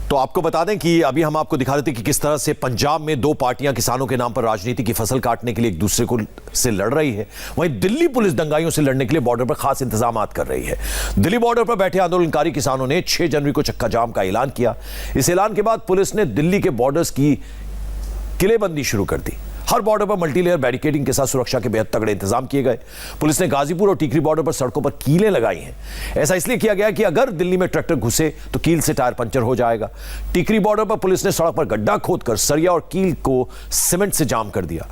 तो आपको बता दें कि अभी हम आपको दिखा देते कि किस तरह से पंजाब में दो पार्टियां किसानों के नाम पर राजनीति की फसल काटने के लिए एक दूसरे को से लड़ रही है। वहीं दिल्ली पुलिस दंगाइयों से लड़ने के लिए बॉर्डर पर खास इंतजाम कर रही है। दिल्ली बॉर्डर पर बैठे आंदोलनकारी किसानों ने 6 जनवरी को चक्का जाम का ऐलान किया। इस ऐलान के बाद पुलिस ने दिल्ली के बॉर्डर्स की किलेबंदी शुरू कर दी। हर बॉर्डर पर मल्टीलेयर बैरिकेडिंग के साथ सुरक्षा के बेहद तगड़े इंतजाम किए गए। पुलिस ने गाजीपुर और टीकरी बॉर्डर पर सड़कों पर कीलें लगाई हैं। ऐसा इसलिए किया गया कि अगर दिल्ली में ट्रैक्टर घुसे तो कील से टायर पंचर हो जाएगा। टीकरी बॉर्डर पर पुलिस ने सड़क पर गड्ढा खोदकर सरिया और कील को सीमेंट से जाम कर दिया।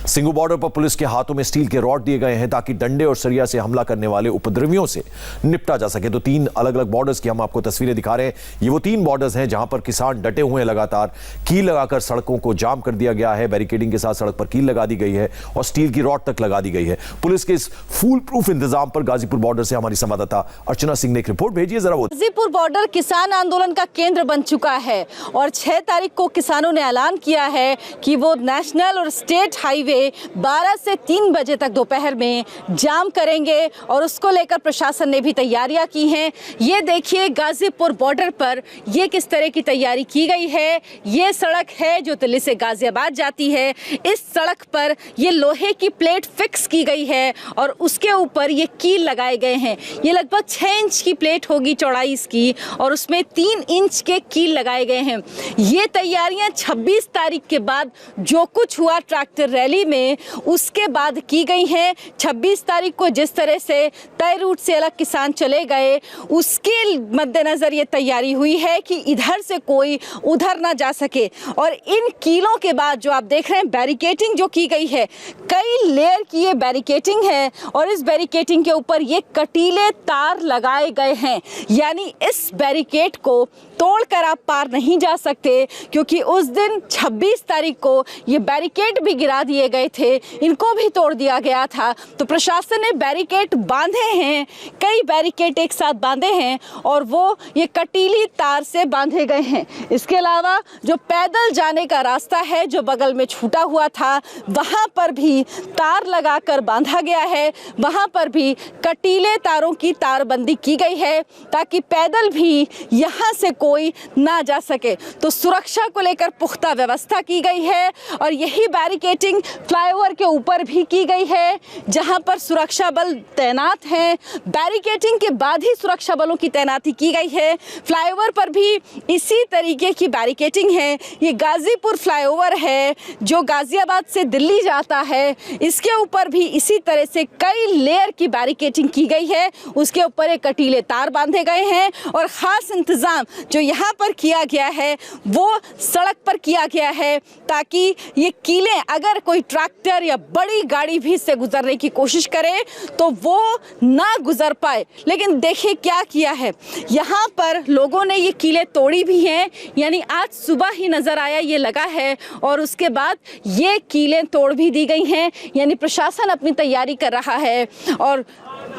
सिंगू बॉर्डर पर पुलिस के हाथों में स्टील के रॉड दिए गए हैं ताकि डंडे और सरिया से हमला करने वाले उपद्रवियों से निपटा जा सके। तो 3 अलग अलग बॉर्डर्स की हम आपको तस्वीरें दिखा रहे हैं। ये वो 3 बॉर्डर्स हैं जहां पर किसान डटे हुए हैं। लगातार कील लगाकर सड़कों को जाम कर दिया गया है। बैरिकेडिंग के साथ सड़क पर कील लगा दी गई है और स्टील की रॉड तक लगा दी गई है। पुलिस के इस फूल प्रूफ इंतजाम पर गाजीपुर बॉर्डर से हमारी संवाददाता अर्चना सिंह ने एक रिपोर्ट भेजी है। जरा वो गाजीपुर बॉर्डर किसान आंदोलन का केंद्र बन चुका है और 6 तारीख को किसानों ने ऐलान किया है कि वो नेशनल और स्टेट हाईवे 12 से 3 बजे तक दोपहर में जाम करेंगे और उसको लेकर प्रशासन ने भी तैयारियां की हैं। ये देखिए गाजीपुर बॉर्डर पर ये किस तरह की तैयारी की गई है। ये सड़क है जो दिल्ली से गाजियाबाद जाती है। इस सड़क पर ये लोहे की प्लेट फिक्स की गई है और उसके ऊपर ये कील लगाए गए हैं। ये लगभग 6 इंच की प्लेट होगी चौड़ाई इसकी और उसमें 3 इंच के कील लगाए गए हैं। ये तैयारियां 26 तारीख के बाद जो कुछ हुआ ट्रैक्टर रैली में उसके बाद की गई हैं। 26 तारीख को जिस तरह से तय रूट से अलग किसान चले गए उसके मद्देनजर ये तैयारी हुई है कि इधर से कोई उधर ना जा सके। और इन कीलों के बाद जो आप देख रहे हैं बैरिकेटिंग जो की गई है, कई लेयर की ये बैरिकेटिंग है और इस बैरिकेटिंग के ऊपर ये कटीले तार लगाए गए हैं। यानी इस बैरिकेड को तोड़कर आप पार नहीं जा सकते क्योंकि उस दिन 26 तारीख को ये बैरिकेड भी गिरा दिए गए थे, इनको भी तोड़ दिया गया था। तो प्रशासन ने बैरिकेड बांधे हैं, कई बैरिकेड एक साथ बांधे हैं और वो ये कटीली तार से बांधे गए हैं। इसके अलावा जो पैदल जाने का रास्ता है जो बगल में छूटा हुआ था वहां पर भी तार लगाकर बांधा गया है। वहां पर भी कटीले तारों की तारबंदी की गई है ताकि पैदल भी यहां से कोई ना जा सके। तो सुरक्षा को लेकर पुख्ता व्यवस्था की गई है और यही बैरिकेटिंग फ्लाईओवर के ऊपर भी की गई है जहां पर सुरक्षा बल तैनात हैं। बैरिकेटिंग के बाद ही सुरक्षा बलों की तैनाती की गई है। फ्लाईओवर पर भी इसी तरीके की बैरिकेटिंग है। ये गाजीपुर फ्लाईओवर है जो गाजियाबाद से दिल्ली जाता है। इसके ऊपर भी इसी तरह से कई लेयर की बैरिकेटिंग की गई है। उसके ऊपर एक कटीले तार बांधे गए हैं और ख़ास इंतज़ाम जो यहाँ पर किया गया है वो सड़क पर किया गया है ताकि ये कीलें अगर कोई ट्रैक्टर या बड़ी गाड़ी भी इससे गुजरने की कोशिश करे तो वो ना गुजर पाए। लेकिन देखिए क्या किया है, यहाँ पर लोगों ने ये कीलें तोड़ी भी हैं। यानी आज सुबह ही नज़र आया ये लगा है और उसके बाद ये कीलें तोड़ भी दी गई हैं। यानी प्रशासन अपनी तैयारी कर रहा है और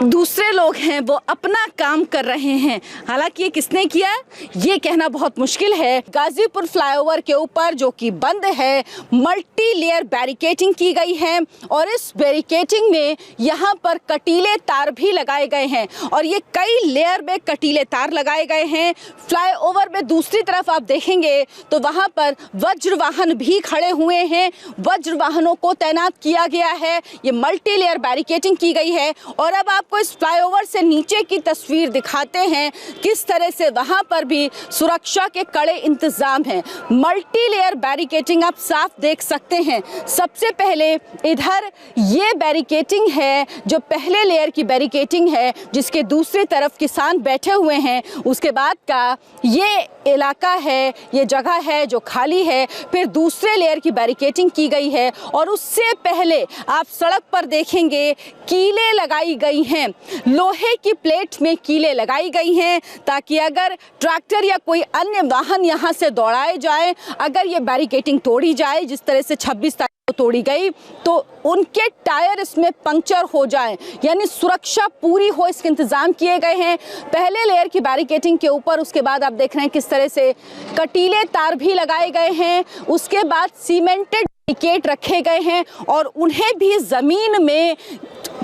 दूसरे लोग हैं वो अपना काम कर रहे हैं। हालांकि ये किसने किया ये कहना बहुत मुश्किल है। गाजीपुर फ्लाईओवर के ऊपर जो कि बंद है मल्टी लेयर बैरिकेटिंग की गई है और इस बैरिकेटिंग में यहाँ पर कटीले तार भी लगाए गए हैं और ये कई लेयर में कटीले तार लगाए गए हैं। फ्लाईओवर में दूसरी तरफ आप देखेंगे तो वहाँ पर वज्र वाहन भी खड़े हुए हैं। वज्र वाहनों को तैनात किया गया है। ये मल्टी लेयर बैरिकेटिंग की गई है और अब आपको इस फ्लाईओवर से नीचे की तस्वीर दिखाते हैं किस तरह से वहां पर भी सुरक्षा के कड़े इंतजाम हैं। मल्टी लेयर बैरिकेटिंग आप साफ देख सकते हैं। सबसे पहले इधर ये बैरिकेटिंग है जो पहले लेयर की बैरिकेटिंग है जिसके दूसरी तरफ किसान बैठे हुए हैं। उसके बाद का ये इलाका है, ये जगह है जो खाली है। फिर दूसरे लेयर की बैरिकेटिंग की गई है और उससे पहले आप सड़क पर देखेंगे कीलें लगाई गई हैं। लोहे की प्लेट में कीलें लगाई गई हैं ताकि अगर ट्रैक्टर या कोई अन्य वाहन यहां से दौड़ाए जाए, अगर ये बैरिकेटिंग तोड़ी जाए जिस तरह से 26 तोड़ी गई तो उनके टायर इसमें पंक्चर हो जाएं, यानी सुरक्षा पूरी हो इसके इंतजाम किए गए हैं। पहले लेयर की बैरिकेडिंग के ऊपर, उसके बाद आप देख रहे हैं किस तरह से कटीले तार भी लगाए गए हैं, उसके बाद सीमेंटेड बैरिकेड रखे गए हैं और उन्हें भी जमीन में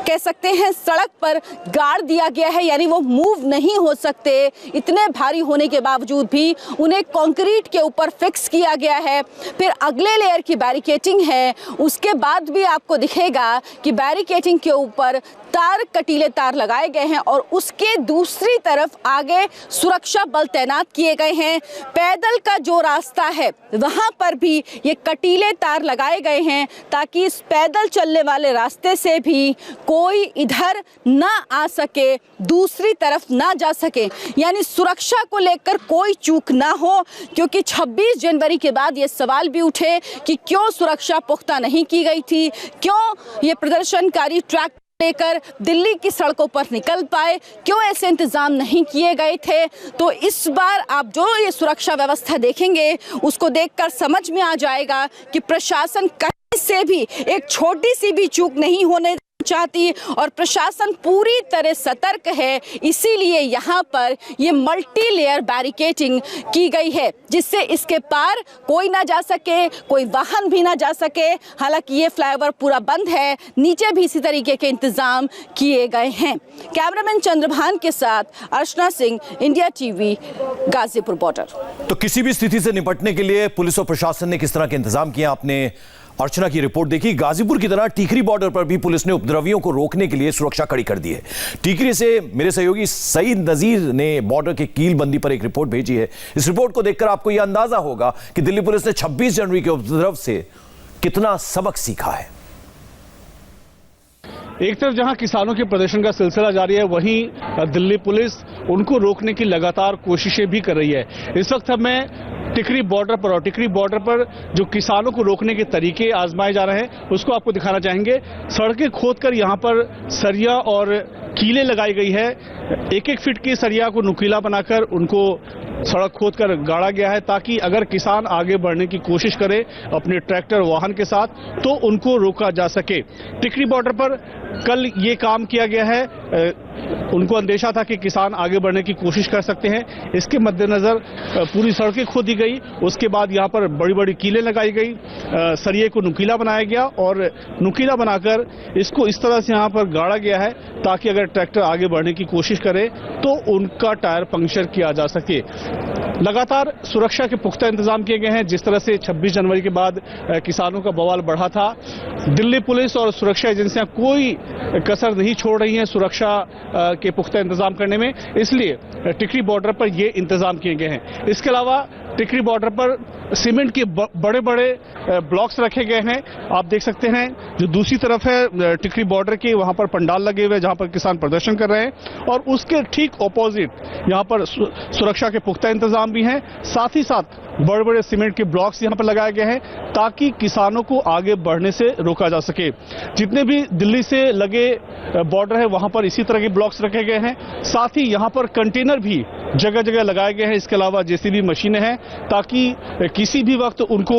कह सकते हैं सड़क पर गाड़ दिया गया है, यानी वो मूव नहीं हो सकते। इतने भारी होने के बावजूद भी उन्हें कंक्रीट के ऊपर फिक्स किया गया है। फिर अगले लेयर की बैरिकेडिंग है, उसके बाद भी आपको दिखेगा कि बैरिकेडिंग के ऊपर तार, कटीले तार लगाए गए हैं और उसके दूसरी तरफ आगे सुरक्षा बल तैनात किए गए हैं। पैदल का जो रास्ता है वहां पर भी ये कटीले तार लगाए गए हैं ताकि इस पैदल चलने वाले रास्ते से भी कोई इधर ना आ सके, दूसरी तरफ ना जा सके, यानी सुरक्षा को लेकर कोई चूक ना हो। क्योंकि 26 जनवरी के बाद ये सवाल भी उठे कि क्यों सुरक्षा पुख्ता नहीं की गई थी, क्यों ये प्रदर्शनकारी ट्रैक लेकर दिल्ली की सड़कों पर निकल पाए, क्यों ऐसे इंतजाम नहीं किए गए थे। तो इस बार आप जो ये सुरक्षा व्यवस्था देखेंगे उसको देखकर समझ में आ जाएगा कि प्रशासन कहीं से भी एक छोटी सी भी चूक नहीं होने चाहती और प्रशासन पूरी तरह सतर्क है। इसीलिए यहाँ पर ये मल्टी लेयर बैरिकेडिंग की गई है जिससे इसके पार कोई ना जा सके, कोई वाहन भी ना जा सके। हालांकि ये फ्लाईओवर पूरा बंद है, नीचे भी इसी तरीके के इंतजाम किए गए हैं। कैमरामैन चंद्रभान के साथ Archana Singh, India TV, Ghazipur border. तो किसी भी स्थिति से निपटने के लिए पुलिस और प्रशासन ने किस तरह के इंतजाम किए, आपने अर्चना की रिपोर्ट देखी। गाजीपुर की तरह टीकरी बॉर्डर पर भी पुलिस ने उपद्रवियों को रोकने के लिए सुरक्षा कड़ी कर दी है। टीकरी से मेरे सहयोगी सईद नजीर ने बॉर्डर के कीलबंदी पर एक रिपोर्ट भेजी है। इस रिपोर्ट को देखकर आपको यह अंदाजा होगा कि दिल्ली पुलिस ने 26 जनवरी के उपद्रव से कितना सबक सीखा है। एक तरफ जहां किसानों के प्रदर्शन का सिलसिला जारी है, वहीं दिल्ली पुलिस उनको रोकने की लगातार कोशिशें भी कर रही है। इस वक्त हमें टिकरी बॉर्डर पर, और टिकरी बॉर्डर पर जो किसानों को रोकने के तरीके आजमाए जा रहे हैं उसको आपको दिखाना चाहेंगे। सड़कें खोदकर यहां पर सरिया और कीलें लगाई गई है। 1-1 फीट की सरिया को नुकीला बनाकर उनको सड़क खोदकर गाड़ा गया है ताकि अगर किसान आगे बढ़ने की कोशिश करे अपने ट्रैक्टर वाहन के साथ तो उनको रोका जा सके। टिकरी बॉर्डर पर कल ये काम किया गया है। उनको अंदेशा था कि किसान आगे बढ़ने की कोशिश कर सकते हैं। इसके मद्देनजर पूरी सड़कें खोदी गई, उसके बाद यहाँ पर बड़ी बड़ी कीलें लगाई गई, सरिये को नुकीला बनाया गया और नुकीला बनाकर इसको इस तरह से यहाँ पर गाड़ा गया है ताकि अगर ट्रैक्टर आगे बढ़ने की कोशिश करे तो उनका टायर पंक्चर किया जा सके। लगातार सुरक्षा के पुख्ता इंतजाम किए गए हैं। जिस तरह से 26 जनवरी के बाद किसानों का बवाल बढ़ा था, दिल्ली पुलिस और सुरक्षा एजेंसियां कोई कसर नहीं छोड़ रही हैं सुरक्षा के पुख्ता इंतजाम करने में, इसलिए टिकरी बॉर्डर पर ये इंतजाम किए गए हैं। इसके अलावा टिकरी बॉर्डर पर सीमेंट के बड़े बड़े ब्लॉक्स रखे गए हैं। आप देख सकते हैं जो दूसरी तरफ है टिकरी बॉर्डर के, वहां पर पंडाल लगे हुए हैं जहां पर किसान प्रदर्शन कर रहे हैं और उसके ठीक ऑपोजिट यहां पर सुरक्षा के पुख्ता इंतजाम भी हैं। साथ ही साथ बड़े बड़े सीमेंट के ब्लॉक्स यहां पर लगाए गए हैं ताकि किसानों को आगे बढ़ने से रोका जा सके। जितने भी दिल्ली से लगे बॉर्डर है वहां पर इसी तरह के ब्लॉक्स रखे गए हैं। साथ ही यहां पर कंटेनर भी जगह जगह लगाए गए हैं। इसके अलावा जेसीबी मशीनें हैं ताकि किसी भी वक्त उनको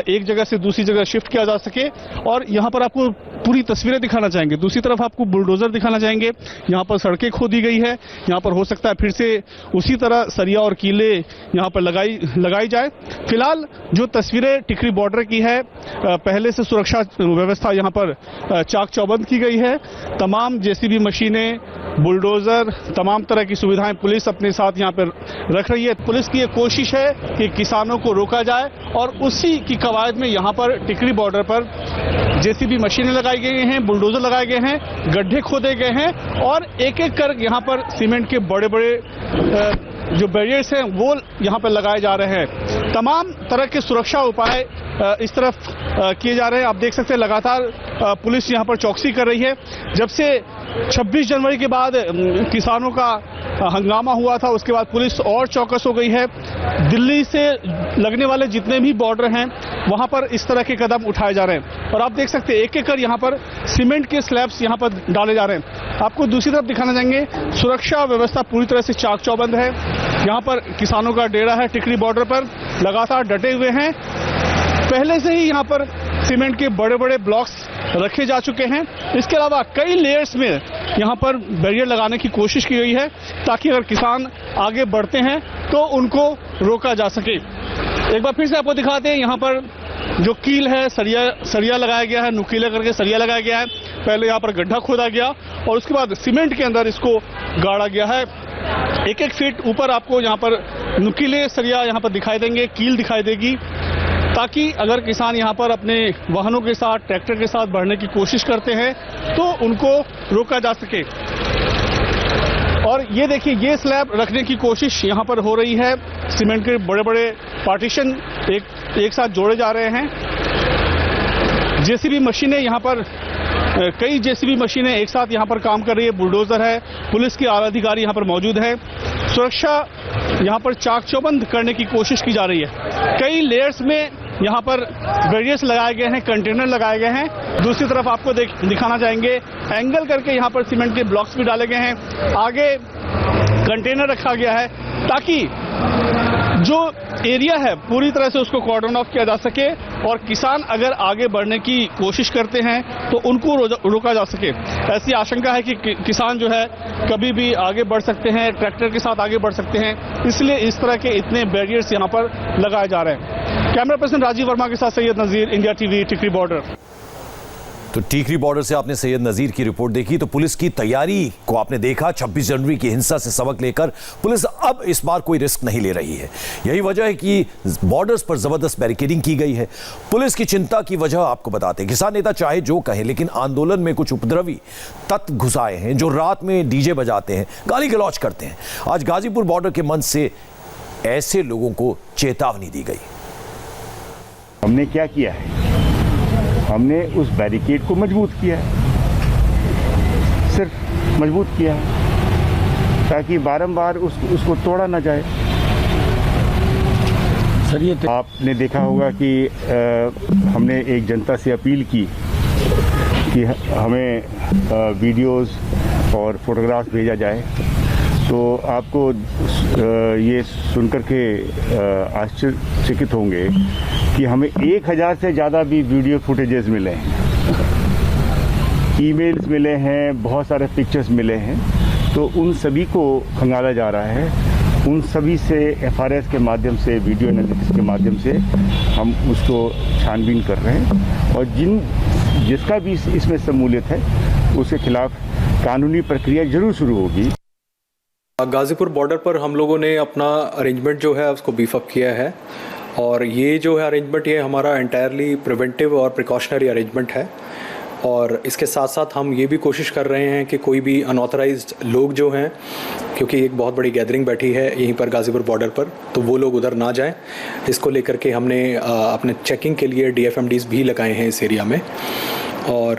एक जगह से दूसरी जगह शिफ्ट किया जा सके। और यहां पर आपको पूरी तस्वीरें दिखाना चाहेंगे। दूसरी तरफ आपको बुलडोजर दिखाना चाहेंगे। यहां पर सड़कें खोदी गई है, यहां पर हो सकता है फिर से उसी तरह सरिया और कीले यहां पर लगाई जाए। फिलहाल जो तस्वीरें टिकरी बॉर्डर की है, पहले से सुरक्षा व्यवस्था यहां पर चाक चौबंद की गई है। तमाम जेसीबी मशीनें, बुलडोजर, तमाम तरह की सुविधाएं पुलिस अपने साथ यहां पर रख रही है। पुलिस की ये कोशिश है कि किसानों को रोका जाए और उसी की कवायद में यहां पर टिकरी बॉर्डर पर जेसीबी मशीनें लगाई गई हैं, बुलडोजर लगाए गए हैं, गड्ढे खोदे गए हैं और एक एक कर यहां पर सीमेंट के बड़े बड़े जो बैरियर्स हैं वो यहां पर लगाए जा रहे हैं। तमाम तरह के सुरक्षा उपाय इस तरफ किए जा रहे हैं। आप देख सकते हैं लगातार पुलिस यहां पर चौकसी कर रही है। जब से 26 जनवरी के बाद किसानों का हंगामा हुआ था उसके बाद पुलिस और चौकस हो गई है। दिल्ली से लगने वाले जितने भी बॉर्डर हैं वहां पर इस तरह के कदम उठाए जा रहे हैं और आप देख सकते हैं एक एक कर यहां पर सीमेंट के स्लैब्स यहां पर डाले जा रहे हैं। आपको दूसरी तरफ दिखाना चाहेंगे, सुरक्षा व्यवस्था पूरी तरह से चाक चौबंद है। यहां पर किसानों का डेरा है टिकरी बॉर्डर पर, लगातार डटे हुए हैं। पहले से ही यहां पर सीमेंट के बड़े बड़े ब्लॉक्स रखे जा चुके हैं। इसके अलावा कई लेयर्स में यहाँ पर बैरियर लगाने की कोशिश की गई है ताकि अगर किसान आगे बढ़ते हैं तो उनको रोका जा सके। एक बार फिर से आपको दिखाते हैं, यहाँ पर जो कील है, सरिया लगाया गया है, नुकीला करके सरिया लगाया गया है। पहले यहाँ पर गड्ढा खोदा गया और उसके बाद सीमेंट के अंदर इसको गाड़ा गया है। 1-1 फीट ऊपर आपको यहाँ पर नुकीले सरिया यहाँ पर दिखाई देंगे, कील दिखाई देगी, ताकि अगर किसान यहाँ पर अपने वाहनों के साथ, ट्रैक्टर के साथ बढ़ने की कोशिश करते हैं तो उनको रोका जा सके। और ये देखिए, ये स्लैब रखने की कोशिश यहाँ पर हो रही है। सीमेंट के बड़े बड़े पार्टीशन एक साथ जोड़े जा रहे हैं। जेसीबी मशीनें यहाँ पर, कई जेसीबी मशीनें एक साथ यहाँ पर काम कर रही है। बुलडोजर है, पुलिस के आला अधिकारी यहाँ पर मौजूद है। सुरक्षा यहाँ पर चाक चौबंद करने की कोशिश की जा रही है। कई लेयर्स में यहाँ पर बैरियर्स लगाए गए हैं, कंटेनर लगाए गए हैं। दूसरी तरफ आपको दिखाना चाहेंगे, एंगल करके यहाँ पर सीमेंट के ब्लॉक्स भी डाले गए हैं। आगे कंटेनर रखा गया है ताकि जो एरिया है पूरी तरह से उसको कॉर्डन ऑफ किया जा सके और किसान अगर आगे बढ़ने की कोशिश करते हैं तो उनको रोका जा सके। ऐसी आशंका है कि किसान जो है कभी भी आगे बढ़ सकते हैं, ट्रैक्टर के साथ आगे बढ़ सकते हैं, इसलिए इस तरह के इतने बैरियर्स यहाँ पर लगाए जा रहे हैं। कैमरा पर्सन राजीव वर्मा के साथ सैयद नजीर, इंडिया टीवी, टिकरी बॉर्डर। तो टीकरी बॉर्डर से आपने सैयद नजीर की रिपोर्ट देखी। तो पुलिस की तैयारी को आपने देखा। 26 जनवरी की हिंसा से सबक लेकर पुलिस अब इस बार कोई रिस्क नहीं ले रही है। यही वजह है कि बॉर्डर्स पर जबरदस्त बैरिकेडिंग की गई है। पुलिस की चिंता की वजह आपको बताते हैं। किसान नेता चाहे जो कहे, लेकिन आंदोलन में कुछ उपद्रवी तत्व घुस आए हैं जो रात में डीजे बजाते हैं, गाली गलौज करते हैं। आज गाजीपुर बॉर्डर के मंच से ऐसे लोगों को चेतावनी दी गई। हमने क्या किया है? हमने उस बैरिकेड को मजबूत किया है, सिर्फ मजबूत किया है ताकि बारंबार उसको तोड़ा ना जाए। सर, ये आपने देखा होगा कि हमने एक जनता से अपील की कि हमें वीडियोस और फोटोग्राफ्स भेजा जाए। तो आपको ये सुनकर के आश्चर्यचकित होंगे कि हमें 1000 से ज़्यादा भी वीडियो फुटेजेस मिले हैं, ईमेल्स मिले हैं, बहुत सारे पिक्चर्स मिले हैं। तो उन सभी को खंगाला जा रहा है। उन सभी से FRS के माध्यम से, वीडियो एनालिसिस के माध्यम से हम उसको छानबीन कर रहे हैं और जिसका भी इसमें शमूलियत है उसके खिलाफ कानूनी प्रक्रिया जरूर शुरू होगी। गाजीपुर बॉर्डर पर हम लोगों ने अपना अरेंजमेंट जो है उसको बीफ अप किया है और ये जो है अरेंजमेंट, ये हमारा एंटायरली प्रिवेंटिव और प्रिकॉशनरी अरेंजमेंट है। और इसके साथ साथ हम ये भी कोशिश कर रहे हैं कि कोई भी अनऑथराइज्ड लोग जो हैं, क्योंकि एक बहुत बड़ी गैदरिंग बैठी है यहीं पर गाजीपुर बॉर्डर पर, तो वो लोग उधर ना जाएं। इसको लेकर के हमने अपने चेकिंग के लिए DFMDs भी लगाए हैं इस एरिया में। और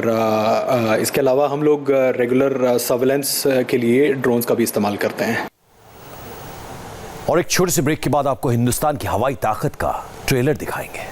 इसके अलावा हम लोग रेगुलर सर्वेलेंस के लिए ड्रोन्स का भी इस्तेमाल करते हैं। और एक छोटे से ब्रेक के बाद आपको हिंदुस्तान की हवाई ताकत का ट्रेलर दिखाएंगे।